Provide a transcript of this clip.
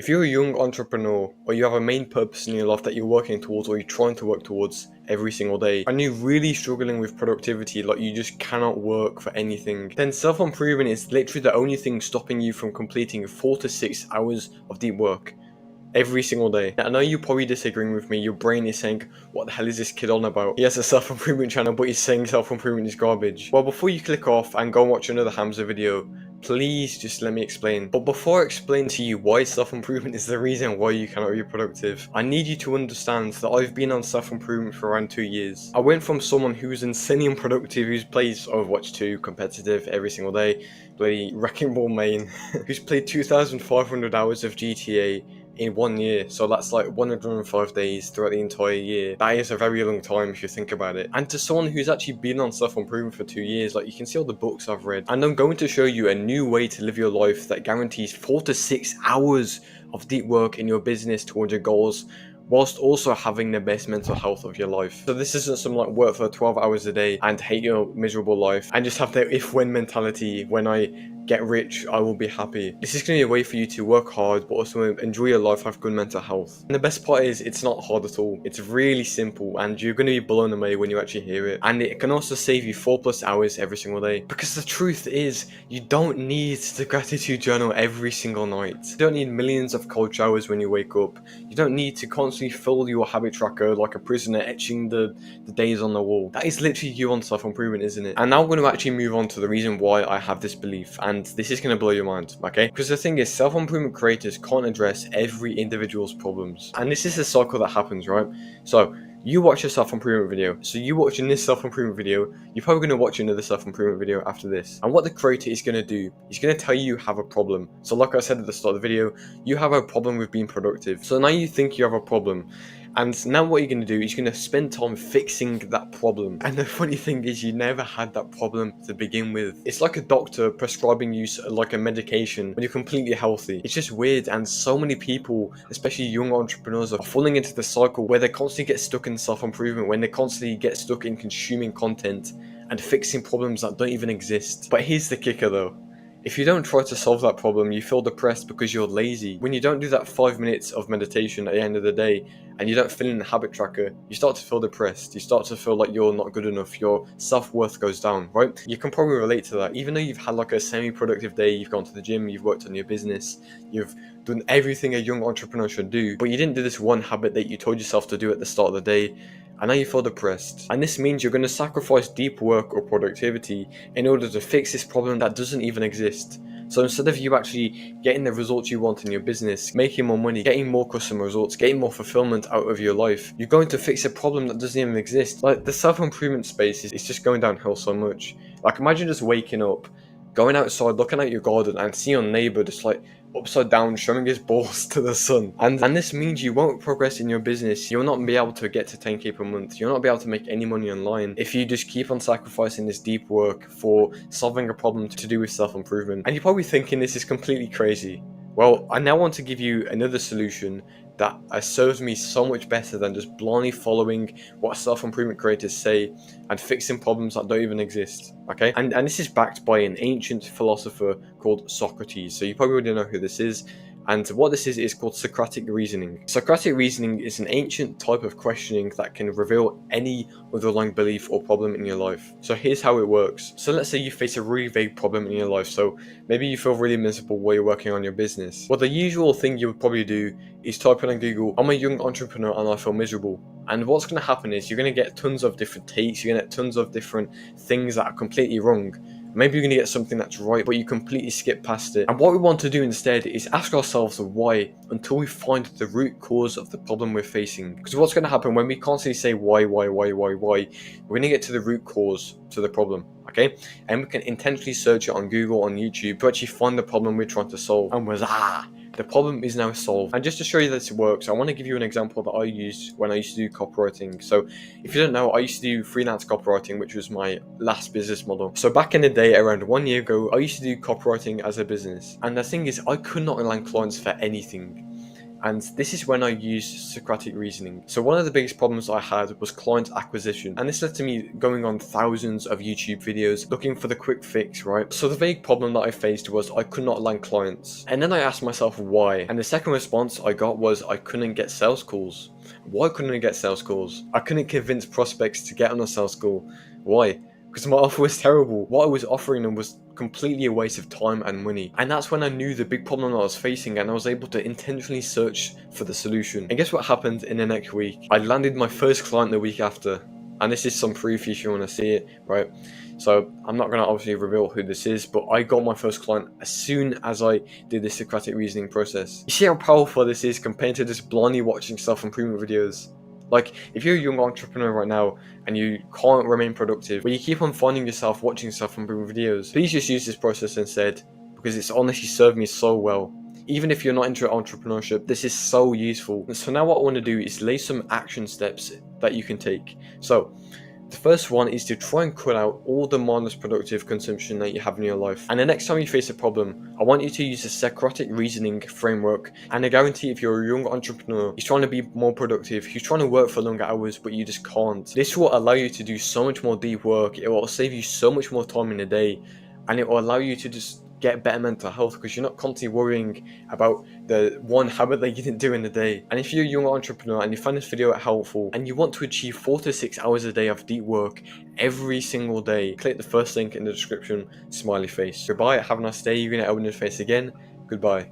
If you're a young entrepreneur or you have a main purpose in your life that you're working towards or you're trying to work towards every single day and you're really struggling with productivity, like you just cannot work for anything, then self-improvement is literally the only thing stopping you from completing 4 to 6 hours of deep work every single day. Now, I know you're probably disagreeing with me. Your brain is saying, what the hell is this kid on about? He has a self-improvement channel, but he's saying self-improvement is garbage. Well, before you click off and go and watch another Hamza video, please just let me explain. But before I explain to you why self-improvement is the reason why you cannot be productive, I need you to understand that I've been on self-improvement for around 2 years. I went from someone who's insanely unproductive, who plays Overwatch 2 competitive every single day, bloody Wrecking Ball main, who's played 2,500 hours of GTA in 1 year, so that's like 105 days throughout the entire year. That is a very long time if you think about it. And to someone who's actually been on self-improvement for 2 years, like you can see all the books I've read, and I'm going to show you a new way to live your life that guarantees 4 to 6 hours of deep work in your business towards your goals, whilst also having the best mental health of your life. So this isn't some like work for 12 hours a day and hate your miserable life and just have the if-when mentality. When I get rich, I will be happy. This is going to be a way for you to work hard but also enjoy your life, have good mental health. And the best part is it's not hard at all. It's really simple and you're going to be blown away when you actually hear it. And it can also save you 4+ hours every single day. Because the truth is, you don't need the gratitude journal every single night. You don't need millions of cold showers when you wake up. You don't need to constantly fill your habit tracker like a prisoner etching the days on the wall. That is literally you on self-improvement, isn't it? And now I'm going to actually move on to the reason why I have this belief, and this is going to blow your mind, okay? Because the thing is, self-improvement creators can't address every individual's problems, and this is the cycle that happens, right? So you watch a self-improvement video. So you watching this self-improvement video, you're probably going to watch another self-improvement video after this. And what the creator is going to do, he's going to tell you have a problem. So like I said at the start of the video, you have a problem with being productive. So now you think you have a problem. And now what you're going to do is you're going to spend time fixing that problem. And the funny thing is, you never had that problem to begin with. It's like a doctor prescribing you like a medication when you're completely healthy. It's just weird, and so many people, especially young entrepreneurs, are falling into the cycle where they constantly get stuck in self-improvement, when they constantly get stuck in consuming content and fixing problems that don't even exist. But here's the kicker though. If you don't try to solve that problem, you feel depressed because you're lazy. When you don't do that 5 minutes of meditation at the end of the day and you don't fill in the habit tracker, you start to feel depressed. You start to feel like you're not good enough. Your self-worth goes down, right? You can probably relate to that. Even though you've had like a semi-productive day, you've gone to the gym, you've worked on your business, you've done everything a young entrepreneur should do, but you didn't do this one habit that you told yourself to do at the start of the day, and now you feel depressed. And this means you're going to sacrifice deep work or productivity in order to fix this problem that doesn't even exist. So instead of you actually getting the results you want in your business, making more money, getting more customer results, getting more fulfillment out of your life, you're going to fix a problem that doesn't even exist. Like, the self-improvement space is just going downhill so much. Like, imagine just waking up, going outside, looking at your garden and seeing your neighbor just like upside down showing his balls to the sun. And this means you won't progress in your business. You'll not be able to get to 10k per month. You'll not be able to make any money online if you just keep on sacrificing this deep work for solving a problem to do with self-improvement. And you're probably thinking this is completely crazy. Well, I now want to give you another solution that serves me so much better than just blindly following what self-improvement creators say and fixing problems that don't even exist, okay? And this is backed by an ancient philosopher called Socrates, so you probably already know who this is. And what this is called Socratic Reasoning. Socratic Reasoning is an ancient type of questioning that can reveal any underlying belief or problem in your life. So here's how it works. So let's say you face a really vague problem in your life. So maybe you feel really miserable while you're working on your business. Well, the usual thing you would probably do is type in on Google, I'm a young entrepreneur and I feel miserable. And what's going to happen is you're going to get tons of different takes, you're going to get tons of different things that are completely wrong. Maybe you're going to get something that's right, but you completely skip past it. And what we want to do instead is ask ourselves the why until we find the root cause of the problem we're facing. Because what's going to happen when we constantly say why, we're going to get to the root cause to the problem, okay? And we can intentionally search it on Google, on YouTube, to actually find the problem we're trying to solve. And the problem is now solved. And just to show you that this works, I want to give you an example that I used when I used to do copywriting. So if you don't know, I used to do freelance copywriting, which was my last business model. So back in the day, around 1 year ago, I used to do copywriting as a business. And the thing is, I could not land clients for anything. And this is when I used Socratic Reasoning. So one of the biggest problems I had was client acquisition, and this led to me going on thousands of YouTube videos looking for the quick fix, right? So the big problem that I faced was I could not land clients. And then I asked myself why, and the second response I got was I couldn't get sales calls. Why couldn't I get sales calls? I couldn't convince prospects to get on a sales call. Why? Because my offer was terrible. What I was offering them was completely a waste of time and money. And that's when I knew the big problem that I was facing, and I was able to intentionally search for the solution. And guess what happened in the next week? I landed my first client the week after. And this is some proof if you want to see it, right? So I'm not going to obviously reveal who this is, but I got my first client as soon as I did the Socratic Reasoning process. You see how powerful this is compared to just blindly watching self-improvement videos? Like, if you're a young entrepreneur right now and you can't remain productive, but you keep on finding yourself watching self-improvement videos, please just use this process instead, because it's honestly served me so well. Even if you're not into entrepreneurship, this is so useful. And so now what I want to do is lay some action steps that you can take. So the first one is to try and cut out all the mindless productive consumption that you have in your life. And the next time you face a problem, I want you to use the Socratic Reasoning framework. And I guarantee if you're a young entrepreneur, he's trying to be more productive, he's trying to work for longer hours, but you just can't. This will allow you to do so much more deep work. It will save you so much more time in a day. And it will allow you to just get better mental health because you're not constantly worrying about the one habit that you didn't do in a day. And if you're a young entrepreneur and you find this video helpful and you want to achieve 4 to 6 hours a day of deep work every single day, click the first link in the description, smiley face. Goodbye, have a nice day. You're gonna open your face again. Goodbye.